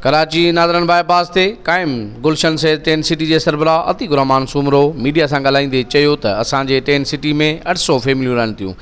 Karachi northern bypass से कायम गुलशन से टेन सिटी के सरबराह अतीक रहमान सूमरो मीडिया से ॻाल्हाईंदे चयो त असांजे टेन सिटी में 800 फैमिलियूं रहन थियूं,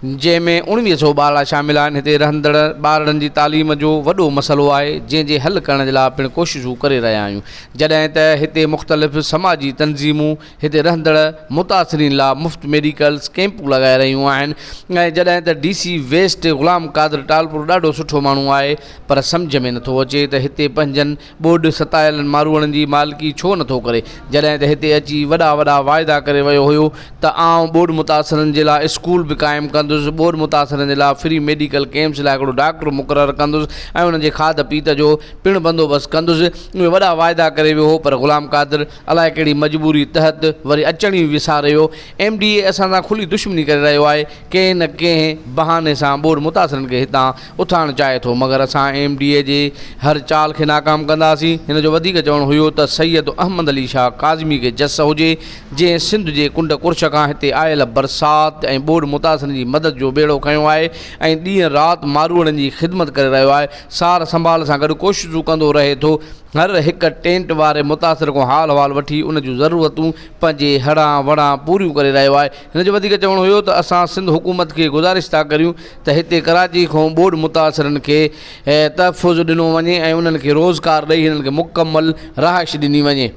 जंहिंमें 1900 ॿार शामिल आहिनि। हिते रहंदड़ ॿारनि जी तालीम जो वॾो मसइलो आहे, जंहिंजे हल करण जे लाइ पिणु कोशिशूं करे रहिया आहियूं। जॾहिं त हिते मुख़्तलिफ़ समाजी तंज़ीमूं हिते रहंदड़ मुतासिरीन लाइ मुफ़्त मेडिकल्स कैंपूं लॻाए रहियूं आहिनि। ऐं जॾहिं त DC वेस्ट ग़ुलाम क़ादिर टालपुर ॾाढो सुठो माण्हू आहे, पर सम्झ में नथो अचे त हिते पंजनि बोर्ड सतायलनि मारूअनि जी मालिकी छो नथो करे। जॾहिं त हिते अची वॾा वॾा वाइदा करे वियो हुयो त आउं बोर्ड मुतासिरनि जे लाइ स्कूल बि क़ाइमु कंदुसि, बोर्ड मुतासिरनि जे लाइ फ्री मेडिकल कैंप्स लाइ हिकिड़ो डॉक्टर मुक़ररु कंदुसि ऐं उन्हनि जे खाद पीत जो पिणु बंदोबस्तु कंदुसि। उहे वॾा वाइदा करे वियो हो, पर ग़ुलाम क़ादिर अलाए कहिड़ी मजबूरी तहत वरी अचण ई विसारे वियो। MDA असां सां खुली दुश्मनी करे रहियो आहे, कंहिं न कंहिं बहाने सां बोर्ड मुतासिरनि खे हितां उथारणु चाहे थो, मगर असां MDA जे हर चाल खे नाकाम कंदासीं। हिन जो वधीक चवणु हुयो त सैयद अहमद अली शाह काज़मी खे जस हुजे, जंहिं सिंध जे कुंड कुर्श खां हिते आयल बरसात ऐं बोर्ड मुतासिरनि जी मदद जो बेड़ो खयो आहे ऐं ॾींहं राति मारूअड़नि जी ख़िदमत करे रहियो आहे। सार संभाल सां गॾु कोशिशूं कंदो रहे थो, हर हिकु टेंट वारे मुतासिर खां हाल अहवाल वठी उन जूं ज़रूरतूं पंहिंजे हड़ा वड़ा पूरियूं करे रहियो आहे। हिन जो वधीक चवणु हुयो त असां सिंध हुकूमत खे गुज़ारिश था करियूं त हिते कराची खां बोर्ड मुतासिरनि खे तहफ़ुज़ ॾिनो वञे ऐं उन्हनि खे रोज़गार ॾेई हिननि खे मुकमल रहाइश ॾिनी वञे।